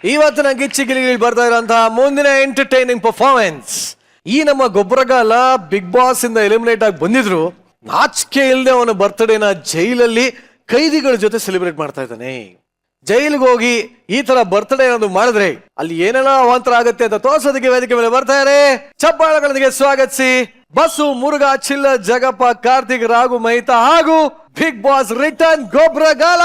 ಇವತ್ತಿನ ಗಿಚ್ಚಿಗಿಲಿ ಬರ್ತಾ ಇರುವಂತಹ ಮುಂದಿನ ಎಂಟರ್ಟೈನಿಂಗ್ ಪರ್ಫಾರ್ಮೆನ್ಸ್. ಈ ನಮ್ಮ ಗೊಬ್ಬರಗಾಲ ಬಿಗ್ ಬಾಸ್ ಇಂದ ಎಲಿಮಿನೇಟ್ ಆಗಿ ಬಂದಿದ್ರು, ನಾಚಿಕೆ ಇಲ್ಲದೆ ಅವನ ಬರ್ತ್ಡೇನ ಜೈಲಲ್ಲಿ ಕೈದಿಗಳ ಜೊತೆ ಸೆಲೆಬ್ರೇಟ್ ಮಾಡ್ತಾ ಇದ್ದಾನೆ. ಜೈಲಿಗೆ ಹೋಗಿ ಈ ತರ ಬರ್ತ್ಡೇ ಏನಾದ್ರು ಮಾಡಿದ್ರೆ ಅಲ್ಲಿ ಏನೆಲ್ಲ ಅವಾಂತರ ಆಗುತ್ತೆ ಅಂತ ತೋರ್ಸೋದಕ್ಕೆ ವೇದಿಕೆ ಮೇಲೆ ಬರ್ತಾರೆ. ಚಪ್ಪಾಳಗಳೊಂದಿಗೆ ಸ್ವಾಗತಿಸಿ ಬಸ್ಸು, ಮುರುಘಾ, ಚಿಲ್ಲ, ಜಗಪ್ಪ, ಕಾರ್ತಿಕ್, ರಾಘು, ಮಹಿತಾ ಹಾಗೂ Bigg Boss return Gobbaragala.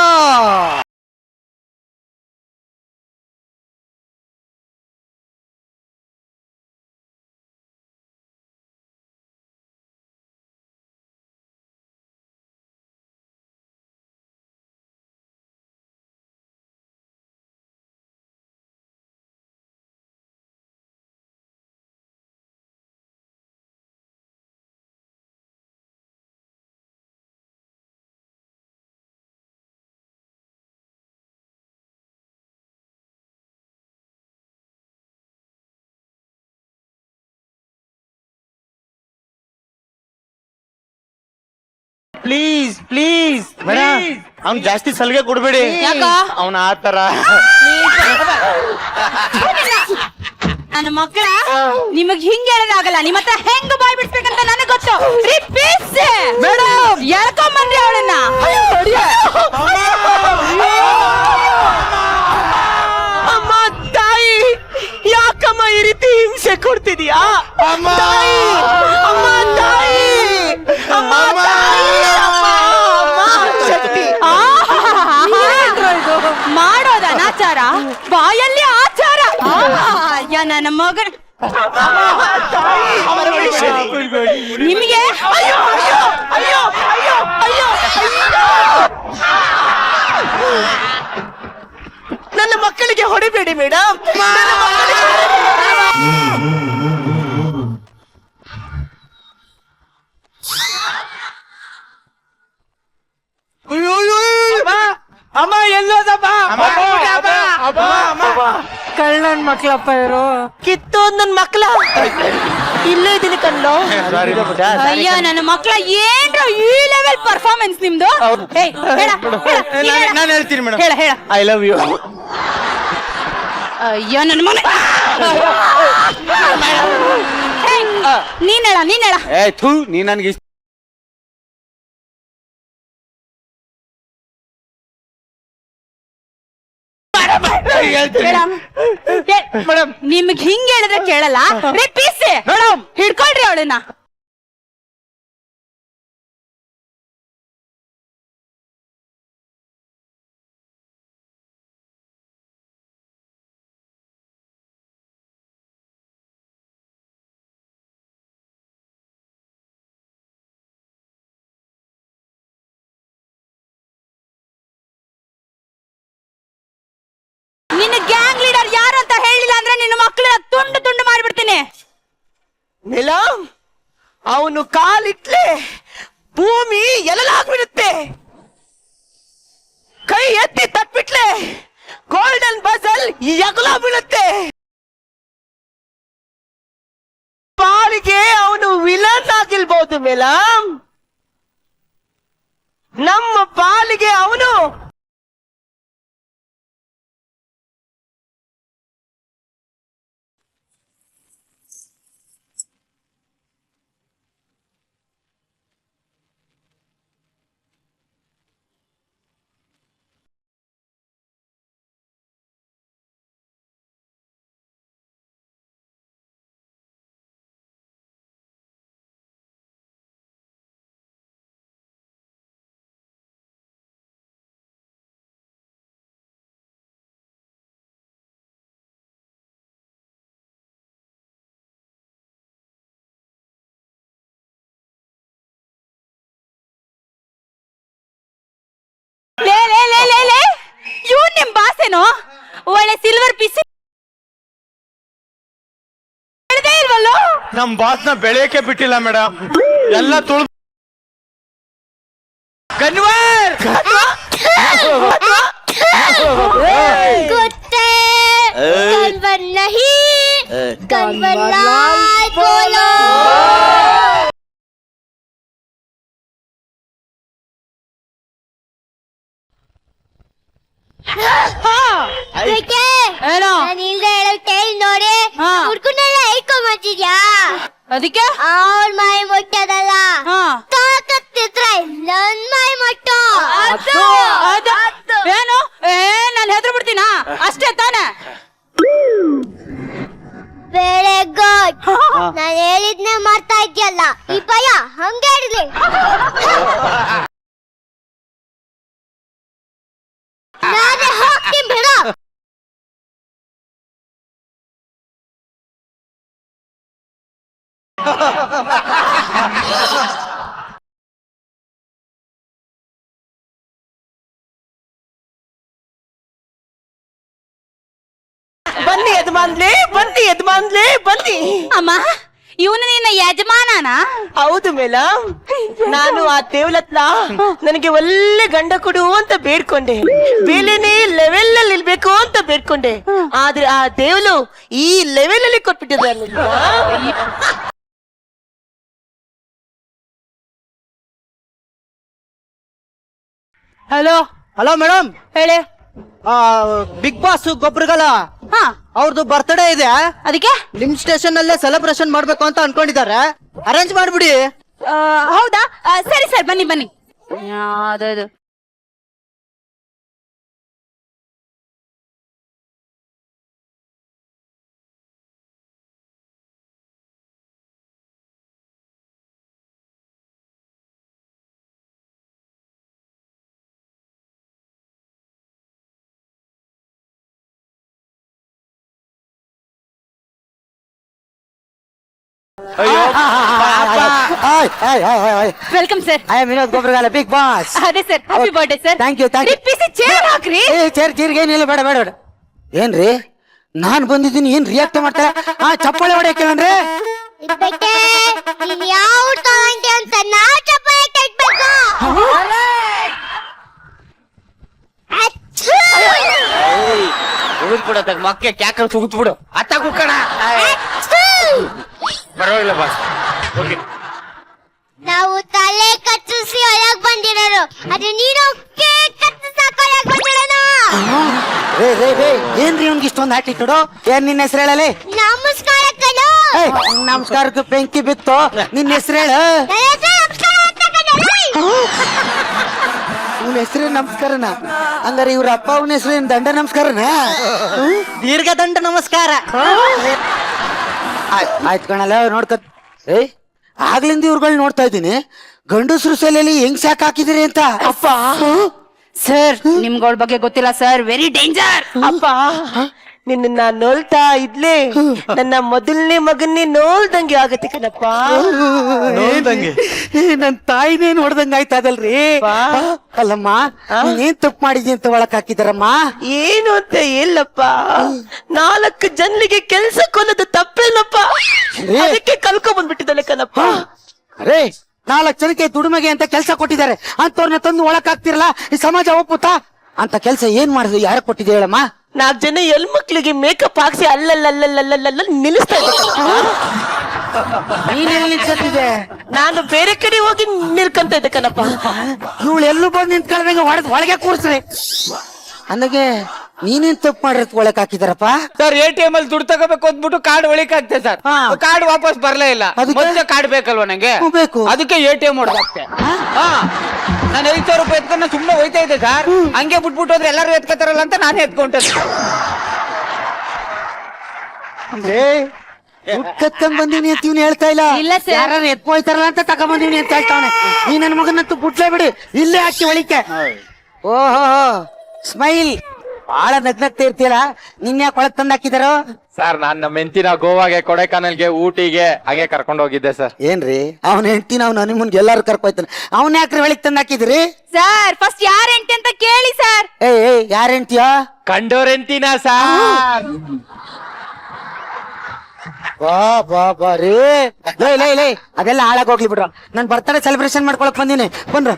Please please ಅವ್ನ್ ಜಾಸ್ತಿ ಸಲಿಗೆ ಕೊಡ್ಬೇಡಿ. ಅವನ ಆತರ ನನ್ನ ಮಕ್ಕಳ ನಿಮಗ್ ಹಿಂಗ್ ಹೇಳೋದಾಗಲ್ಲ. ನಿಮ್ಮ ಹತ್ರ ಹೆಂಗ್ ಬಾಯ್ ಬಿಡ್ಸ್ಬೇಕಂತ ನನಗ್ ಗೊತ್ತು. ಮೇಡಮ್ ಎಳ್ಕೊಂಬನ್ರಿ ಅವಳನ್ನ. ಅಮ್ಮ ತಾಯಿ, ಯಾಕಮ್ಮ ಈ ರೀತಿ ಹಿಂಸೆ ಕೊಡ್ತಿದ್ಯಾ? ಅಮ್ಮ ತಾಯಿ, ಅಮ್ಮ ತಾಯಿ, ಅಮ್ಮ ತಾಯಿ, ಶಕ್ತಿ ಮಾಡೋದ ಅನಾಚಾರ, ಬಾಯಲ್ಲಿ ಆಚಾರ. ನನ್ನ ಮಗನ ನಿಮಗೆ ಅಯ್ಯೋ ಅಯ್ಯೋ ಅಯ್ಯೋ ಅಯ್ಯೋ ಅಯ್ಯೋ ನನ್ನ ಮಕ್ಕಳಿಗೆ ಹೊಡಿಬೇಡಿ ಮೇಡಮ್. ಅಮ್ಮ ಎಲ್ಲೋದಪ್ಪ? ಕಳ್ಳನ್ ಮಕ್ಳಪ್ಪ ಇವರು. ಕಿತ್ತೋದ್ ನನ್ ಮಕ್ಳ ಇಲ್ಲೇ ಇದೀನಿ ಕಣ್ಣು. ಅಯ್ಯ ನನ್ನ ಮಕ್ಳ ಏನ್ರ ಈ ಲೆವೆಲ್ ಪರ್ಫಾರ್ಮೆನ್ಸ್ ನಿಮ್ದು. ನಾನು ಹೇಳ್ತೀನಿ ಮೇಡಮ್. ಹೇಳ ಹೇಳ. I love you. ಅಯ್ಯ ನನ್ನ ಮನೆ. ನೀನ್ ಹೇಳ ನೀನ್ ಹೇಳ. ನೀ ನನ್ಗೆ ನಿಮ್ಗೆ ಹಿಂಗ್ ಹೇಳಿದ್ರೆ ಕೇಳಲ್ಲ. ಹಿಡ್ಕೊಳ್ರಿ ಅವಳನ್ನ. ನಿನ್ನ ಗ್ಯಾಂಗ್ ಲೀಡರ್ ಯಾರು ಅಂತ ಹೇಳಿಲ್ಲ ಅಂದ್ರೆ ನಿನ್ನ ಮಕ್ಕಳನ್ನ ತುಂಡು ತುಂಡು ಮಾಡ್ಬಿಡ್ತೀನಿ. ಮೇಡಮ್, ಅವನು ಕಾಲಿಟ್ಲೆ ಭೂಮಿ ಎಲ್ಲಲಾಗ್ಬಿಡುತ್ತೆ. ಕೈ ಎತ್ತಿ ತಪ್ಪಿಟ್ಲೆ ಗೋಲ್ಡನ್ ಬಜಲ್ ಎಗಲ ಬೀಳುತ್ತೆ. ಪಾಲಿಗೆ ಅವನು ವಿಲನ್ ಆಗಿರ್ಬೋದು ಮೇಡಮ್, ನಮ್ಮ ಪಾಲಿಗೆ ಅವನು ಇವ್ನು ನಿಮ್ ಬಾಸೇನೋ? ಒಳ್ಳೆ ಸಿಲ್ವರ್ ಪೀಸ್ ಇಲ್ವಲ್ಲೋ? ನಮ್ ಬಾಸ್ನ ಬೆಳೆಯಕ್ಕೆ ಬಿಟ್ಟಿಲ್ಲ ಮೇಡಮ್. ಎಲ್ಲ ತುಳು ಕನ್ವರ್ कुत्ते कन्वर नहीं कन्वर लाल बोलो. ಬೇಟೆ ಏನೋ ನಾನು ಇಲ್ದೆ ಹೇಳೋ ಟೈಲ್ ನೋಡಿ ಹಾ. ಹುಡ್ಕನೆಲ್ಲ ಹೇಳ್ಕೊಂಬತ್ತಿದ್ಯಾ ಅದಕ್ಕೆ ಅವ್ರ ಮಾಯ ಮೊಟ್ಟದಲ್ಲ ಹಾ. ತಾಕತ್ತಿದ್ರೆ ನನ್ ಮಾಯ ಮೊಟ್ಟ ಏನು ನಾನು ಹೆದ್ರ ಬಿಡ್ತೀನಾ ಅಷ್ಟೇ ತಾನೆ. ವೆರಿ ಗುಡ್ ನಾನು ಹೇಳಿದ್ನೆ ಮಾಡ್ತಾ ಇದ್ಯಲ್ಲ ಈ ಭಯ ಹಂಗೆ ಇರ್ಲಿ. ನಾನೇ ಹೋಗ್ತೀನಿ ಬಿಡ. ಬನ್ನಿ ಯಜಮಾನ್ಲೆ ಬನ್ನಿ. ಅಮ್ಮ ಇವನು ನಿನ್ನ ಯಜಮಾನನ? ಹೌದು ಮೇಡಮ್, ನಾನು ಆ ದೇವಲತ್ನ ನನಗೆ ಒಳ್ಳೆ ಗಂಡ ಕೊಡು ಅಂತ ಬೇಡ್ಕೊಂಡೆ, ಬೇಲೆನೇ ಲೆವೆಲ್ ಅಲ್ಲಿ ಇಲ್ಬೇಕು ಅಂತ ಬೇಡ್ಕೊಂಡೆ. ಆದ್ರೆ ಆ ದೇವಲು ಈ ಲೆವೆಲ್ ಅಲ್ಲಿ ಕೊಟ್ಬಿಟ್ಟಿದ್ದಾರೆ. ಹಲೋ ಮೇಡಮ್, ಹೇಳಿ. ಬಿಗ್ ಬಾಸ್ ಗೊಬ್ಬರಗಲ ಹಾ, ಅವ್ರದ್ದು ಬರ್ತ್ಡೇ ಇದೆ. ಅದಕ್ಕೆ ನಿಮ್ ಸ್ಟೇಷನ್ ಅಲ್ಲೇ ಸೆಲೆಬ್ರೇಷನ್ ಮಾಡ್ಬೇಕು ಅಂತ ಅನ್ಕೊಂಡಿದ್ದಾರೆ. ಅರೇಂಜ್ ಮಾಡ್ಬಿಡಿ. ಹೌದಾ? ಸರಿ ಸರ್, ಬನ್ನಿ ಬನ್ನಿ. ಯಾವ್ದು welcome sir. I am Vinod Gobbaragala, big boss. ಅದೇ sir, happy birthday sir. Thank you chair ಹಾಕ್ರಿ. ಚೇರ್ಗೆ ಏನಿಲ್ಲ, ಬೇಡ ಬೇಡ ಬೇಡ. ಏನ್ರಿ ನಾನ್ ಬಂದಿದ್ದೀನಿ, ಏನ್ ರಿಯಾಕ್ಟ್ ಮಾಡ್ತಾರೆ? ಚಪ್ಪಾಳೆ ಹೊಡೆಯಕ್ಕೆ ಅಂದ್ರೆ ಬೇಟೆ ನೀನ್ ಯಾವ ತಗೊಂಡೆ ಅಂತ ನಾವು ಚಪ್ಪಾಳೆ ತಟ್ಬೇಕು. ಅಚ್ಚು! ಉಳಿದ್ಬಿಡತ್ತಾಗ ಮಕ್ಕೆ ಕ್ಯಾಕಲ್ ಸುಗಿತ್ ಬಿಡು. ಅತ್ತ ಕುಕ್ಕಣ ಅಚ್ಚು! ಪರವಾಗಿಲ್ಲ ಬಾಸ್. ಓಕೆ, ನಾವು ತಲೆ ಕತ್ತರಿಸಿ ಒಳಗ್ ಬಂದಿರೋರು, ಅದು ನೀನು ಕೇಕ್ ಕತ್ತರಿಸಕ್ ಒಳಗ್ ಬಂದಿರೋನು. ರೇ ಏನ್ರಿ ಅವ್ನಿಗೆ ಇಷ್ಟೊಂದು ಆಟಿಟ್ಯೂಡು? ಏನ್ ನಿನ್ನ ಹೆಸರು ಹೇಳಲಿ? ನಮಸ್ಕಾರ ಕಣೋ. ನಮಸ್ಕಾರಕ್ಕೆ ಬೆಂಕಿ ಬಿತ್ತು. ನಿನ್ನ ಹೆಸರು ಹೇಳ. ನನ್ನ ಹೆಸ್ರು ನಮಸ್ಕಾರ ಅಂತ ಕಣೋ. ಇವನ ಹೆಸರು ನಮಸ್ಕಾರನ? ಹಂಗಾರೆ ಇವ್ರ ಅಪ್ಪ ಅವನ ಹೆಸರು ದಂಡ ನಮಸ್ಕಾರನ? ದೀರ್ಘ ದಂಡ ನಮಸ್ಕಾರ. ಆಯ್ತು ಕಣಲ್ಲ, ನೋಡ್ಕ. ಆಗ್ಲಿಂದ ಇವ್ರುಗಳು ನೋಡ್ತಾ ಇದ್ದೀನಿ, ಗಂಡಸ್ರು ಸೆಲೆಯಲ್ಲಿ ಹೆಂಗ್ ಸಾಕ್ ಹಾಕಿದಿರಿ ಅಂತ. ಅಪ್ಪ ಸರ್, ನಿಮ್ಗಳ ಬಗ್ಗೆ ಗೊತ್ತಿಲ್ಲ ಸರ್, ವೆರಿ ಡೇಂಜರ್. ಅಪ್ಪ, ನಿನ್ನ ನೋಲ್ತಾ ಇದ್ಲೆ ನನ್ನ ಮೊದಲನೇ ಮಗನ್ನೇ ನೋಲ್ದಂಗೆ ಆಗತ್ತೆ ಕಣಪ್ಪ. ನೋಡ್ದಂಗೆ ನನ್ ತಾಯಿನೇ ನೋಡ್ದಂಗ ಆಯ್ತದಲ್ರಿ. ಅಲ್ಲಮ್ಮ, ನೀನ್ ತಪ್ಪು ಮಾಡಿದಿ ಅಂತ ಒಳಕ್ ಹಾಕಿದಾರಮ್ಮ. ಏನು ಅಂತ ಹೇಳಪ್ಪ, 4 ಜನರಿಗೆ ಕೆಲ್ಸ ಕೊಲ್ಲೋದು ತಪ್ಪೇನಪ್ಪ, ಅದಕ್ಕೆ ಕಲ್ಕೊಂಡ್ ಬಂದ್ಬಿಟ್ಟಿದ್ದಾಳೆ ಕಣಪ್ಪ. ಅರೇ 4 ಜನಕ್ಕೆ ದುಡಿಮೆಗೆ ಅಂತ ಕೆಲಸ ಕೊಟ್ಟಿದ್ದಾರೆ, ಅಂತವ್ರನ್ನ ತಂದು ಒಳಕ್ ಹಾಕ್ತಿರಲ್ಲ, ಈ ಸಮಾಜ ಒಪ್ಪುತ್ತಾ? ಅಂತ ಕೆಲಸ ಏನ್ ಮಾಡಿದ್ರು, ಯಾರ ಕೊಟ್ಟಿದೆ ಹೇಳಮ್ಮ? 4 ಜನ ಹೆಣ್ಮಕ್ಳಿಗೆ ಮೇಕಪ್ ಹಾಕ್ಸಿ ಅಲ್ಲಲ್ಲಲ್ಲಲ್ಲಲ್ಲ ನಿಲ್ಲಿಸ್ತಾ ಇದ್ದೆ. ನೀನೇನ್ ನಿಲ್ಸತ್ತಿದೆ? ನಾನು ಬೇರೆ ಕಡೆ ಹೋಗಿ ನಿಲ್ಕಂತ ಇದ್ದೆ ಕಣಪ್ಪ. ಇವಳು ಎಲ್ಲೂ ಬಂದು ನಿಂತ್ಕೊಳ್ದಂಗ ಒಳಗೆ ಕೂರ್ಸ್ರಿ. ಅನ್ನಗೆ ನೀನೇನ್ ತಪ್ಪು ಮಾಡಿರತ್ ಒಳಕ್ ಹಾಕಿದಾರಪ್ಪ? ಸರ್, ATM ಅಲ್ಲಿ ದುಡ್ಡು ತಗೋಬೇಕು ಅಂದ್ಬಿಟ್ಟು ಕಾರ್ಡ್ ಒಳಿಕ್ ಆಗ್ತದೆ ಸರ್. ಕಾರ್ಡ್ ವಾಪಸ್ ಬರ್ಲೇ ಇಲ್ಲ. ಮತ್ತೆ ಕಾರ್ಡ್ ಬೇಕಲ್ವಾ ನಂಗೆ? ಬೇಕು. ಅದಕ್ಕೆ ATM ಹೊಡೆದಾಕ್ತೆ. ನಾನು 5,000 ರೂಪಾಯಿ ಎತ್ಕೊಂಡು ಸುಮ್ಮನೆ ಹೋಯ್ತಾ ಇದ್ದೆ ಸರ್. ಹಂಗೆ ಬಿಟ್ಬಿಟ್ಟು ಹೋದ್ರೆ ಎಲ್ಲರೂ ಎತ್ಕೋತಾರಲ್ಲ ಅಂತ ನಾನೇ ಎತ್ಕೊಂಡೆ. ಕತ್ಕೊಂಡ್ ಬಂದೀನಿ ಅಂತ ಇವ್ನು ಹೇಳ್ತಾ ಇಲ್ಲ. ಇಲ್ಲ sir. ಯಾರು ಎತ್ಕೊಯ್ತಾರಲ್ಲ ಅಂತ ತಗೊಂಬಂದೀನಿ ಅಂತ ಹೇಳ್ತಾವನೆ. ನೀ ನನ್ನ ಮಗನಂತೂ ಬಿಟ್ಲೇ ಬಿಡಿ, ಇಲ್ಲೇ ಹಾಕಿ ಒಳಿಕೆ. ಓಹೋ, ಸ್ಮೈಲ್ ಬಹಳ ನಗ್ನಗ್ತಾ ಇರ್ತೀರಾ. ನಿನ್ ಯಾಕೆ ಒಳಗ್ ತಂದು ಹಾಕಿದಾರೋ? ಸರ್, ನಾನ್ ನಮ್ಮ ಹೆಂಡತಿನ ಗೋವಾಗೆ, ಕೊಡೈಕನಾಲ್ಗೆ, ಊಟಿಗೆ ಹಾಗೆ ಕರ್ಕೊಂಡು ಹೋಗಿದ್ದೆ ಸರ್. ಏನ್ರಿ ಅವನ ಹೆಂಡತಿನ ಅವ್ನ ಹನಿಮೂನ್ಗೆ ಎಲ್ಲಾರು ಕರ್ಕೊಯ್ತಾನೆ, ಅವನ್ ಯಾಕ್ರಿ ಒಳಗ್ ತಂದು ಹಾಕಿದ್ರಿ? ಸರ್, ಫಸ್ಟ್ ಯಾರ ಹೆಂಡತಿ ಅಂತ ಕೇಳಿ ಸರ್. ಏ ಯಾರ ಹೆಂಡತಿಯೋ? ಕಂಡೋರ್ ಹೆಂಡತಿನ ಸರ್. ಬಾ ರೀ, ಲೈ ಅದೆಲ್ಲ ಹಾಳಾಗ್ ಹೋಗ್ಲಿ ಬಿಡ್ರ. ನನ್ ಬರ್ತಡೇ ಸೆಲೆಬ್ರೇಷನ್ ಮಾಡ್ಕೊಳಕ್ ಬಂದಿನಿ. ಬಂದ್ರ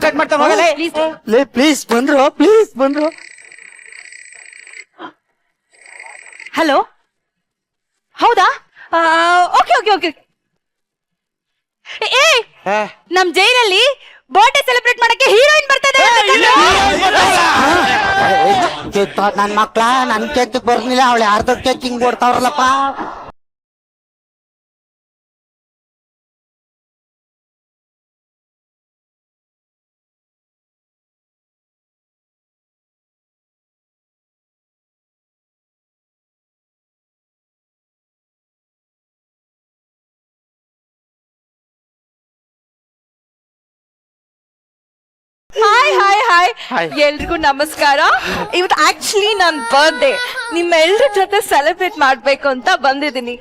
ಕಟ್ ಮಾಡ್ತಾ ಹೋಗಲೇ. ಪ್ಲೀಸ್ ಬಂದ್ರು. ಹಲೋ, ಹೌದಾ? Okay okay okay. ಏ ನಮ್ ಜೈಲಲ್ಲಿ ಬರ್ಡೇ ಸೆಲೆಬ್ರೇಟ್ ಮಾಡಕ್ಕೆ ಹೀರೋಯಿನ್ ಬರ್ತದೆ ನನ್ ಮಕ್ಳ ನನ್ ಕೇಕ್ ಬರ್ಲಿಲ್ಲ ಅವಳೆ ಅರ್ಧ ಕೇಕ್ ಹಿಂಗ್ ಕೊಡ್ತಾವ್ರಲ್ಲಪ್ಪ. ಹಾಯ್ ಎಲ್ರಿಗೂ ನಮಸ್ಕಾರ. ಇವತ್ತು ಆಕ್ಚುಲಿ ನನ್ ಬರ್ತ್ಡೇ, ನಿಮ್ಮೆಲ್ರ ಜೊತೆ ಸೆಲೆಬ್ರೇಟ್ ಮಾಡ್ಬೇಕು ಅಂತ ಬಂದಿದ್ದೀನಿ.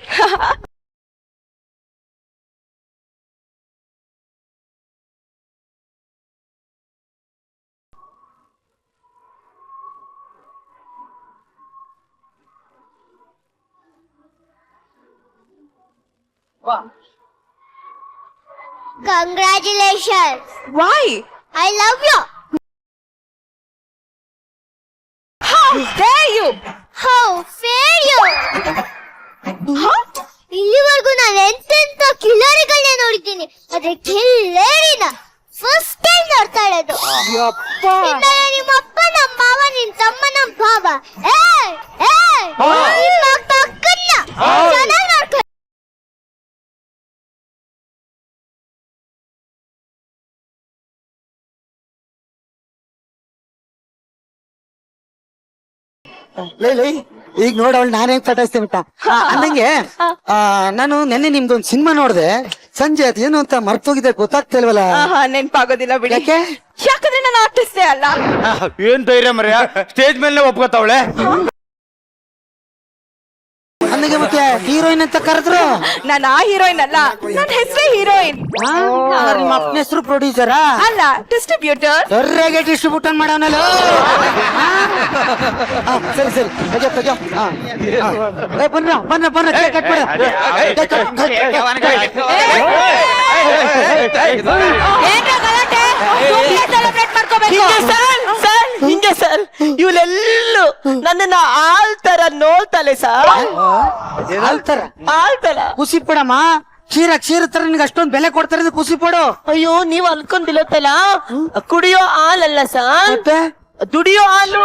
Congratulations. Why? I love you. How dare you? How fair you. ಇಲ್ಲಿವರೆಗೂ ನಾನು ಎಂತೆಂತ ಕಿಲಾರಿಗಳನ್ನ ನೋಡಿದ್ದೀನಿ, ಆದ್ರೆ ಕಿಲ್ಲೇರಿನ ಫಸ್ಟ್ ಟೈಮ್ ನೋಡ್ತಾ ಇರೋದು. ಇನ್ಮೇಲೆ ನಿಮ್ಮ ಅಪ್ಪ, ನಮ್ಮ ಮಾವ, ನಿನ್ ತಮ್ಮ, ನಮ್ಮ ಭಾವ, ನಿಮ್ಮ ಅಕ್ಕನ್ನ ಚೆನ್ನಾಗಿ ನೋಡ್ಕೊ. ಈಗ ನೋಡ ಅವಳು ನಾನೇ ಪಟಾಯಿಸ್ತೀನಿ ಬಿಟ್ಟ ಅನ್ನಂಗೆ. ನಾನು ನೆನ್ನೆ ನಿಮ್ದೊಂದು ಸಿನಿಮಾ ನೋಡ್ದೆ, ಸಂಜೆ ಅದೇನು ಅಂತ ಮರ್ತೋಗಿದೆ, ಗೊತ್ತಾಗ್ತಿಲ್ವಲ್ಲ. ನೆನ್ಪಾಗೋದಿಲ್ಲ ಬಿಡಿ. ಯಾಕೆ? ಯಾಕಂದ್ರೆ ನಾನು ಆರ್ಟಿಸ್ಟೇ ಅಲ್ಲ. ಏನ್ ಧೈರ್ಯ ಮರ್ಯ, ಸ್ಟೇಜ್ ಮೇಲೆ ಒಪ್ಕೋತಾವಳೆ. ಅನ್ನಂಗೆ ಮತ್ತೆ ಹೀರೋಯಿನ್ ಅಂತ ಕರೆದ್ರು. ನಾನು ಆ ಹೀರೋಯಿನ್ ಅಲ್ಲ, ನನ್ನ ಹೆಸರೇ ಹೀರೋಯಿನ್. ನಿಮ್ಮ ಅಪ್ಪನ ಹೆಸರು ಪ್ರೊಡ್ಯೂಸರಾ? ಅಲ್ಲ, ಡಿಸ್ಟ್ರಿಬ್ಯೂಟರ್. ಸರಿಯಾಗಿ ಡಿಸ್ಟ್ರಿಬ್ಯೂಟರ್ ಮಾಡವನಲ್ಲ. ಸರಿ ಸರಿ ತೆಗ್ಯೋ ತೆಗ್ಯೋ. ಬನ್ನ ಕೇಕ್ ಕಟ್ ಮಾಡು. ಹಿಂಗೆ ಸರ್ ಇವಳೆಲ್ಲೂ ನನ್ನನ್ನ ಆಳ್ತರ ನೋಡ್ತಾಳೆ ಸರ್. ಆಳ್ತರ ಖುಷಿ ಪಡಮ್ಮ. ಕ್ಷೀರ ತರ ನಿನ್ಗೆ ಅಷ್ಟೊಂದು ಬೆಲೆ ಕೊಡ್ತಾರೆ, ಖುಷಿ ಪಡು. ಅಯ್ಯೋ ನೀವ್ ಅನ್ಕೊಂಡಿಲ್ಲತ್ತಲ್ಲ, ಕುಡಿಯೋ ಹಾಲಲ್ಲ ಸರ್, ದುಡಿಯೋ ಹಾಲು.